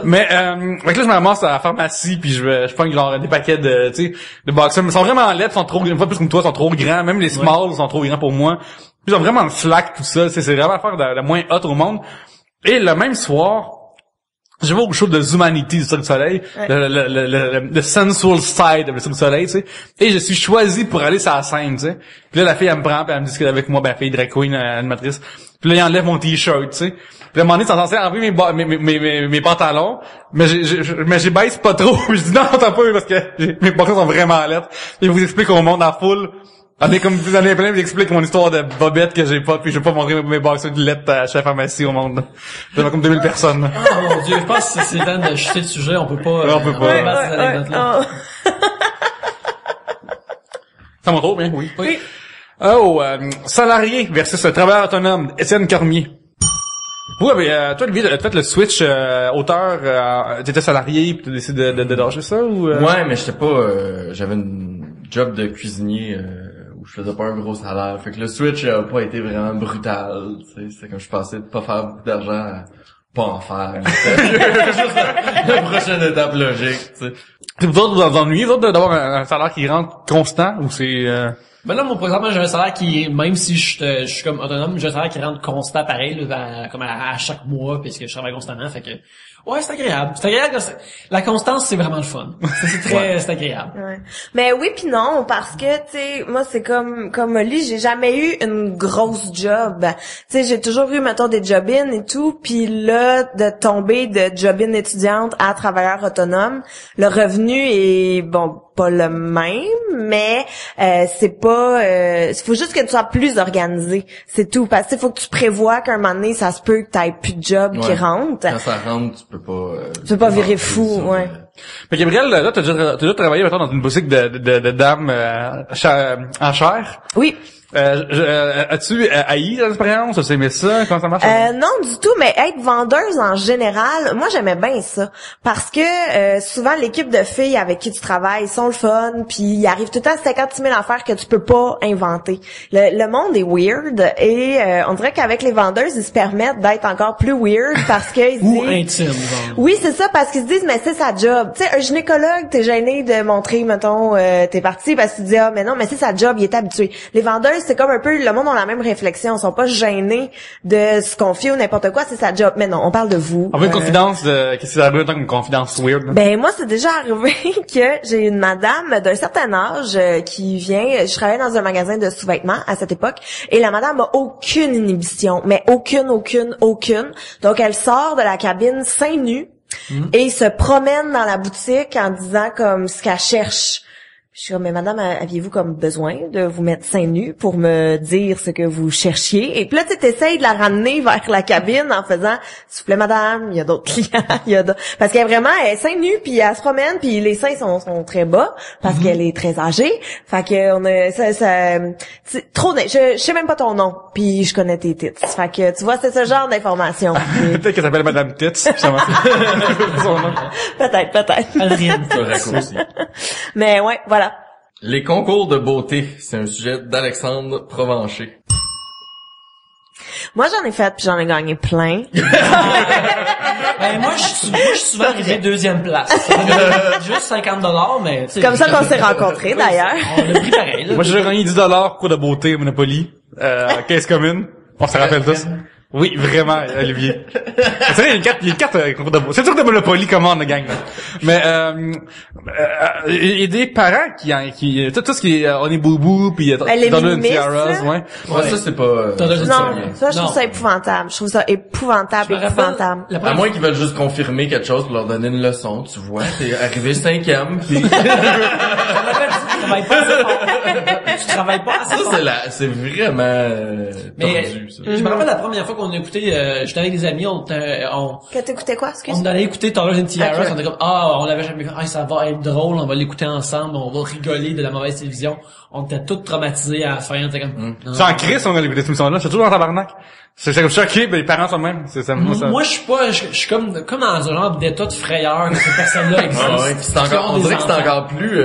Mais fait que là, je me ramasse à la pharmacie, puis je prends genre des paquets de, tu sais, de boxers, mais ils sont vraiment laids, ils sont trop, une fois plus comme toi, ils sont trop grands, même les smalls sont trop grands pour moi. Puis ils sont vraiment slack, tout ça, c'est vraiment l'affaire de la moins haute au monde. Et le même soir, je vais au show de Zumanity du Cirque du Soleil, ouais. le sensual side du Cirque du Soleil, tu sais. Et je suis choisi pour aller sur la scène, tu sais. Puis là, la fille, elle me prend, puis elle me dit qu'elle est avec moi, ben, la fille drag queen, animatrice. Puis là, il enlève mon t-shirt, tu sais. Puis à un moment donné, ils sont censés enlever mes pantalons, mais j'ai baisse pas trop. Je dis non, t'as pas eu parce que mes boxers sont vraiment lettres. Et je vous explique au monde en foule. On est comme vous allez plein, je vous explique mon histoire de bobette que j'ai pas, puis je vais pas montrer mes boxers de lettres à la pharmacie au monde. C'est comme 2000 personnes. Là. Oh mon Dieu, je pense que c'est temps de jeter le sujet, on peut pas... On peut pas. Ça m'en trouve, bien, oui. Oh, salarié versus travailleur autonome, Étienne Cormier. Oui, mais toi, Olivier, t'as fait le switch auteur, t'étais salarié, puis t'as décidé de lâcher ça, ou... Ouais, mais j'étais pas... j'avais une job de cuisinier où je faisais pas un gros salaire. Fait que le switch a pas été vraiment brutal. C'est comme je pensais de pas faire beaucoup d'argent à pas en faire. Juste la prochaine étape logique, tu sais. Vous autres, vous ennuyez, vous autres, d'avoir un salaire qui rentre constant, ou c'est... Ben là, moi, par exemple, j'ai un salaire qui, même si je suis comme autonome, j'ai un salaire qui rentre constant pareil, là, comme à chaque mois, puisque je travaille constamment, fait que, ouais, c'est agréable. C'est agréable, la constance, c'est vraiment le fun. C'est agréable. Ouais. Mais oui puis non, parce que, tu sais, moi, c'est comme Molly, j'ai jamais eu une grosse job. Tu sais, j'ai toujours eu, mettons, des job-in et tout, puis là, de tomber de job-in étudiante à travailleur autonome, le revenu est, bon, pas le même, mais c'est pas... il faut juste que tu sois plus organisé, c'est tout. Parce que faut que tu prévois qu'un moment donné, ça se peut que t'aies plus de job qui rentre. Quand ça rentre, tu peux pas... tu peux pas virer fou, ouais. Mais Gabriel, là, t'as déjà travaillé, maintenant dans une boutique de dames, en chair. Oui. As-tu haï l'expérience? As-tu aimé ça? Comment ça marche? Non, du tout, mais être vendeuse en général, moi j'aimais bien ça. Parce que souvent l'équipe de filles avec qui tu travailles sont le fun, puis il arrive tout le temps 56 000 affaires que tu peux pas inventer. Le monde est weird et on dirait qu'avec les vendeuses, ils se permettent d'être encore plus weird parce qu'ils se Ou disent... intime, genre. Oui, c'est ça, parce qu'ils se disent, mais c'est sa job. Tu sais, un gynécologue, t'es gêné de montrer, mettons, t'es parti parce que tu dis, ah, mais non, mais c'est sa job, il est habitué. Les vendeuses, c'est comme un peu, le monde a la même réflexion. Ils sont pas gênés de se confier ou n'importe quoi, c'est sa job. Mais non, on parle de vous. On veut une confidence qu'est-ce qui est arrivé en tant qu'une confidence weird? Ben, moi, c'est déjà arrivé que j'ai une madame d'un certain âge qui vient, je travaillais dans un magasin de sous-vêtements à cette époque, et la madame a aucune inhibition, mais aucune. Donc, elle sort de la cabine seins nus, et se promène dans la boutique en disant comme ce qu'elle cherche. Je suis comme, mais madame, aviez-vous comme besoin de vous mettre seins nus pour me dire ce que vous cherchiez? Et puis là, tu t'essayes de la ramener vers la cabine en faisant, s'il vous plaît, madame, il y a d'autres clients, parce qu'elle est vraiment, elle est seins nus, puis elle se promène, puis les seins sont très bas, parce qu'elle est très âgée. Fait que on a, c'est trop, je sais même pas ton nom, puis je connais tes tits. Fait que, tu vois, c'est ce genre d'information. Peut-être qu'elle s'appelle Madame Tits, justement. Son nom. Peut-être. Adrienne. C'est un raccourci. Mais ouais, voilà. Les concours de beauté, c'est un sujet d'Alexandre Provencher. Moi, j'en ai fait, puis j'en ai gagné plein. Ben, moi, je suis souvent arrivé deuxième place. Juste 50$, mais... Comme ça qu'on s'est rencontrés, d'ailleurs. On a pris pareil, là. Moi, j'ai gagné 10$ cours de beauté au Monopoly, caisse commune. On se rappelle tous. Oui, vraiment, Olivier. C'est vrai, il y a une carte concours de beauté. C'est sûr que de Monopoly, comment on gagne, là. Mais, il y a des parents qui tout ce qui est, on est boubou, pis les dans une minimistes, tiaras, là. ouais. Ouais, ça, c'est pas... Non, ça, je trouve ça épouvantable. Je trouve ça épouvable. Je me rappelle, la À première moins qu'ils veulent juste confirmer quelque chose pour leur donner une leçon, tu vois. T'es arrivé 5e, pis... tu travailles pas assez Ça, fort. c'est vraiment Mais tordu, ça. je me rappelle la première fois qu'on a écouté, j'étais avec des amis, on Que t'écoutais quoi, excuse? on allait écouter Taylor and Tiara, Ok. on était comme on l'avait jamais vu, ça va être drôle, on va l'écouter ensemble, on va rigoler de la mauvaise télévision. On était tous traumatisés à la fin, on était comme non. C'est en crise, on a écouté cette émission-là. C'est toujours dans tabarnak. C'est comme choqué, mais les parents sont même. C'est ça, moi, ça. Moi, je suis comme dans un genre d'état de frayeur que ces personnes-là existent. Ah ouais, pis c'est encore, on dirait que c'est encore plus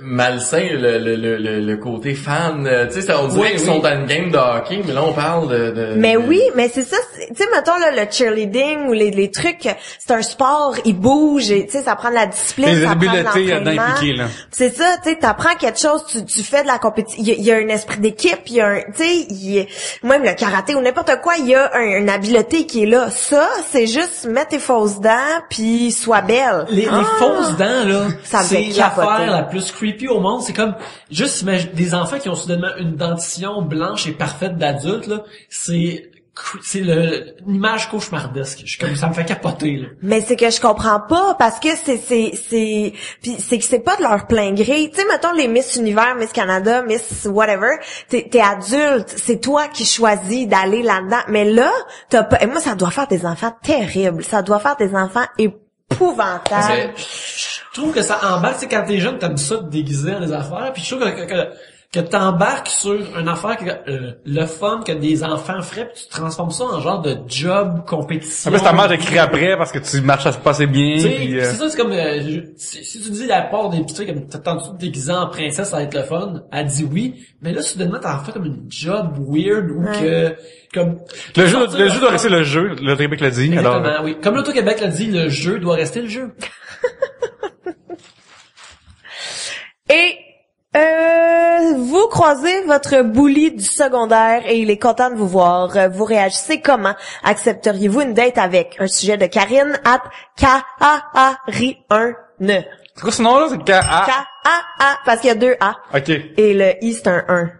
malsain le côté fan. Tu sais, on dirait qu'ils sont dans une game de hockey, mais là on parle de Mais oui, mais c'est ça, tu sais, mettons, là, le cheerleading ou les trucs, c'est un sport, il bouge, et tu sais, ça prend de la discipline, Les ça prend de habiletés l'entraînement. impliquées, là. C'est ça, tu sais, t'apprends quelque chose, tu fais de la compétition, il y a un esprit d'équipe, il y a un, tu sais, même le karaté ou n'importe quoi, il y a une habileté qui est là. Ça, c'est juste mettre tes fausses dents puis sois belle. Les fausses dents, là, Ça me c'est fait capoter. l'affaire la plus creepy au monde. C'est comme, juste imagine des enfants qui ont soudainement une dentition blanche et parfaite d'adulte, là. C'est l'image cauchemardesque. Je suis comme, ça me fait capoter, là. Mais c'est que je comprends pas parce que puis c'est que c'est pas de leur plein gré. Tu sais, mettons les Miss Univers, Miss Canada, Miss whatever, t'es adulte, c'est toi qui choisis d'aller là-dedans. Mais là, et moi ça doit faire des enfants terribles, ça doit faire des enfants épouvantables. Je trouve que ça embarque, tu sais, quand t'es jeune, t'aimes ça te déguiser dans des affaires, puis je trouve que t'embarques sur une affaire le fun que des enfants feraient, puis tu transformes ça en genre de job compétition. Après, c'est ta mère d'écrire après parce que tu marches pas assez bien. Tu sais, Puis, c'est ça, c'est comme si tu dis la part des petits trucs comme t'attends-tu de déguiser en princesse, ça va être le fun, elle dit oui, mais là soudainement t'en fais comme une job weird ou que comme le jeu doit rester le jeu, le Québec l'a dit. exactement, Alors, oui. Comme l'Auto-Québec l'a dit, le jeu doit rester le jeu. Et vous croisez votre bully du secondaire et il est content de vous voir. Vous réagissez comment? Accepteriez-vous une date avec? Un sujet de Karine @KAARI1. c'est quoi ce nom-là? C'est K-A. K-A-A, parce qu'il y a 2 A. OK. Et le I, c'est un 1.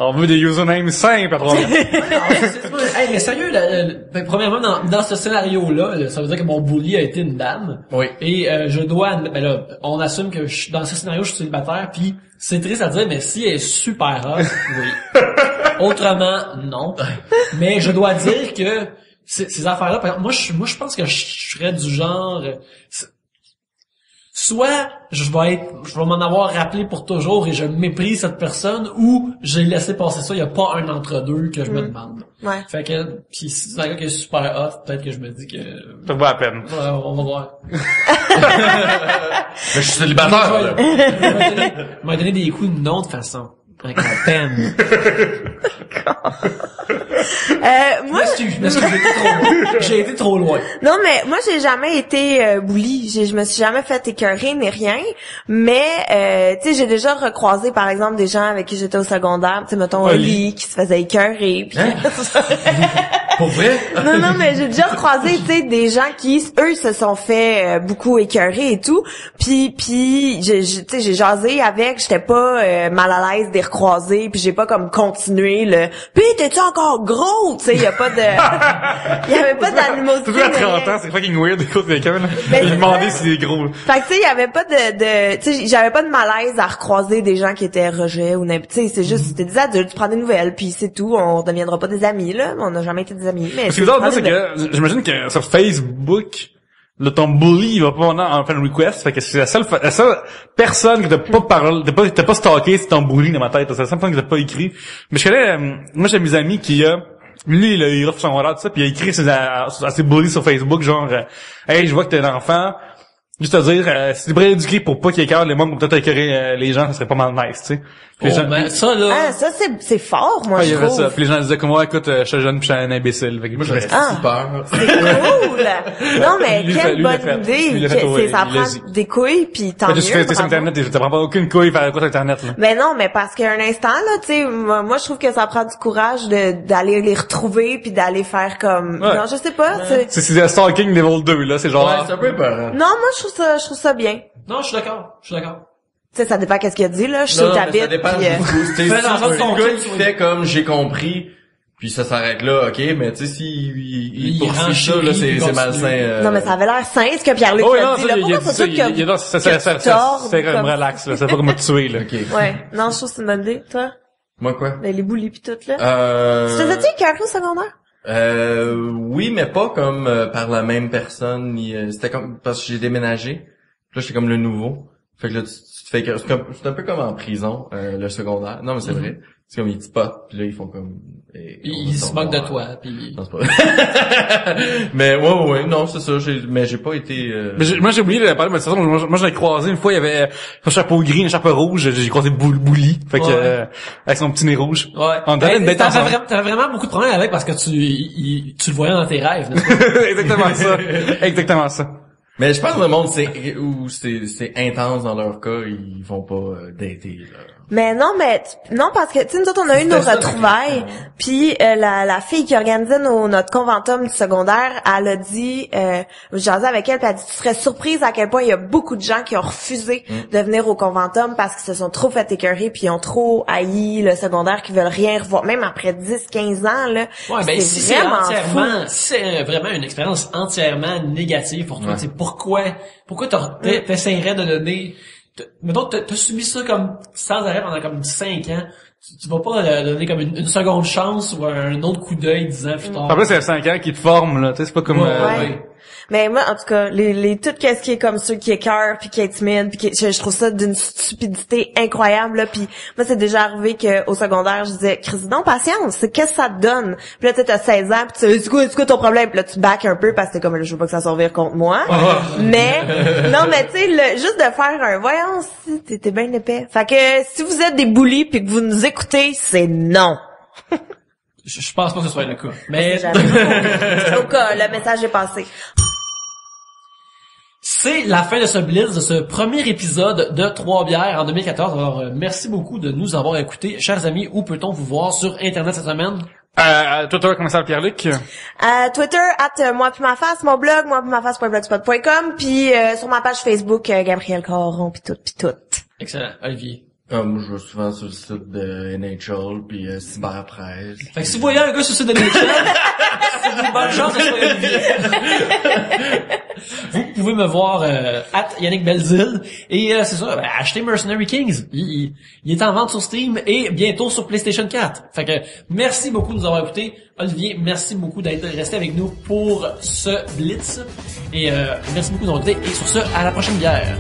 On veut des usernames simples, patron. Hey, mais sérieux, premièrement, dans ce scénario-là, ça veut dire que mon bully a été une dame. Oui. Et je dois, ben là, on assume que dans ce scénario, je suis célibataire, puis c'est triste à dire, mais si elle est super hot, oui. Autrement, non. Mais je dois dire que ces affaires-là, par exemple, moi, je pense que je serais du genre, soit je vais m'en avoir rappelé pour toujours et je méprise cette personne, ou j'ai laissé passer ça, il y a pas un entre-deux que je me demande. Ouais. Fait que, pis si c'est un gars qui est super hot, peut-être que je me dis que... Ça vaut la peine. Ouais, on va voir. Mais je suis célibataire, là. Il m'a donné des coups de non de façon. Avec la peine. Moi, j'ai été trop loin. non, mais moi, j'ai jamais été bully. Je me suis jamais fait écœurer ni rien. Mais, tu sais, j'ai déjà recroisé, par exemple, des gens avec qui j'étais au secondaire. Tu sais, mettons, Oli, qui se faisait écœurer. Puis... Pour vrai? Non, mais j'ai déjà recroisé, tu sais, des gens qui, eux, se sont fait beaucoup écœurer et tout. Puis, tu sais, j'ai jasé avec, j'étais pas mal à l'aise de les recroiser, puis j'ai pas comme continué le « Pis, t'es-tu encore gros? » Tu sais, y a pas de... Il y avait pas d'animosité. Surtout à 30 ans, c'est fucking weird d'écouter quelqu'un, là. Ben, Il demandait s'il est gros. Fait que tu sais, il y avait pas de tu sais, j'avais pas de malaise à recroiser des gens qui étaient rejets ou n'importe, tu sais, c'est juste, c'était des adultes, tu prends des nouvelles, puis c'est tout, on deviendra pas des amis, là, on n'a jamais été des amis, mais... Ce qui est bizarre, c'est que, j'imagine que sur Facebook, ton bully, il va pas en faire une request, fait que c'est la seule personne qui t'a pas parlé, t'as pas stalké, c'est ton bully dans ma tête, c'est la seule personne qui t'a pas écrit. Mais je connais, moi j'ai mes amis qui, lui, il refait son horaire, tout ça, puis il a écrit à ses bullies sur Facebook, genre, hey, je vois que t'es un enfant, juste à dire, si t'es prêt à éduquer pour pas qu'il écœure les monde, pour peut-être écœurer les gens, ça serait pas mal nice, tu sais. Oh, ben, ça, là... Ah, ça, c'est fort, moi, il y je avait trouve. ça. Puis les gens disaient comme, ouais, écoute, je suis jeune pis je suis un imbécile. Fait que Moi, j'aurais super. C'est cool! Non, mais Lui, quelle lui l'a bonne fait. idée! Lui l'a fait, ouais, Ça il l'a prend dit. des couilles, puis tant Fait mieux. que tu fais sur bravo. Internet, tu t'apprends pas aucune couille faire quoi sur Internet, là. Ben non, mais parce qu'un instant, là, tu sais, moi, je trouve que ça prend du courage d'aller les retrouver puis d'aller faire comme... Ouais. Non, je sais pas, C'est un stalking level 2, là, c'est genre... Ouais, c'est un peu peur. Non, moi, je trouve ça bien. Non, je suis d'accord. Tu sais, ça dépend qu'est-ce qu'il a dit, là. Je Non, sais mais ça t'habites, dépend puis... du coup. Fais dans le sens C'est ton un gars kid, qui oui. fait comme j'ai compris, puis ça s'arrête là, ok, mais tu sais, il poursuit ça, renchérit, là, puis c'est continue. malsain. Non, mais ça avait l'air sain, ce que Pierre-Luc Oh, a non, dit, ça, là. il Pourquoi a dit c'est ça, ça que c'est comme relax, là, c'est pas comme me tuer, là. Ok. Ouais. Non, je trouve que c'est une bonne idée, toi. Moi quoi? Les boulis pis tout, là. Tu faisais-tu écœuré au secondaire? Oui, mais pas comme par la même personne. C'était comme parce que j'ai déménagé. Puis là, j'étais comme le nouveau. Fait que là, tu te fais que c'est un peu comme en prison, le secondaire. Non, mais c'est vrai. C'est comme ils te spotent, puis là ils font comme. Ils se moquent de toi, puis... Non, c'est pas. Mais ouais, non, c'est ça. Mais j'ai pas été. Moi, j'ai oublié de parler, mais de toute façon, moi, je l'ai croisé une fois, il y avait un chapeau gris, un chapeau rouge, j'ai croisé Bouli. Fait que, Ouais. avec son petit nez rouge. Ouais. On donnait une bête ensemble. T'avais vraiment beaucoup de problèmes avec parce que tu le voyais dans tes rêves, n'est-ce pas? Exactement ça. Exactement ça. Mais je pense que le monde c'est intense dans leur cas, ils vont pas dater. Là. Mais non, parce que, tu sais, nous autres, on a eu nos C'était ça, retrouvailles, puis la fille qui organisait notre conventum du secondaire, elle a dit, je jasais avec elle, puis elle a dit, tu serais surprise à quel point il y a beaucoup de gens qui ont refusé de venir au conventum parce qu'ils se sont trop fait écœurer, puis ils ont trop haï le secondaire, qu'ils veulent rien revoir, même après 10-15 ans, là. Ouais, ben, si c'est vraiment entièrement, fou. c'est vraiment une expérience entièrement négative pour toi, c'est pourquoi t'essaierais de donner, mettons, t'as subi ça comme, sans arrêt pendant comme 5 ans, tu vas pas donner comme une seconde chance ou un autre coup d'œil 10 ans plus tard. En plus, c'est 5 ans qui te forment, là, tu sais, c'est pas comme, Ouais. Mais moi, en tout cas, tout qu'est-ce qui est comme ceux qui écœurent puis qui est timide puis je trouve ça d'une stupidité incroyable, là. Puis moi, c'est déjà arrivé que au secondaire, je disais, Chris, non, patience, qu'est-ce que ça te donne? Puis là, tu sais, t'as 16 ans puis tu sais, c'est quoi ton problème? Puis là, tu back un peu parce que t'es comme, je veux pas que ça s'en vire contre moi. Mais, non, mais tu sais, juste de faire un, voyons, si, t'es bien épais. Fait que, si vous êtes des bullies puis que vous nous écoutez, c'est non. Je pense pas que ce soit le cas. Mais, Au cas, le message est passé. c'est la fin de ce Blitz, de ce premier épisode de 3 bières en 2014. Alors, merci beaucoup de nous avoir écoutés. Chers amis, où peut-on vous voir sur Internet cette semaine? Twitter, commissaire Pierre-Luc. Twitter, moi puis ma face, mon blog, moi puis ma face.blogspot.com, puis sur ma page Facebook, Gabriel Caron, puis tout. Excellent. Olivier. Moi, je vais souvent sur le site de NHL puis Cyberpresse. Fait que si vous voyez un gars sur le site de NHL, c'est une bonne chance que ce soit Olivier. pouvez me voir @Yannick Belzile. Et c'est ça, achetez Mercenary Kings. Il est en vente sur Steam et bientôt sur PlayStation 4. Fait que merci beaucoup de nous avoir écoutés. Olivier, merci beaucoup d'être resté avec nous pour ce Blitz. Et merci beaucoup de nous avoir écoutés. Et sur ce, à la prochaine bière.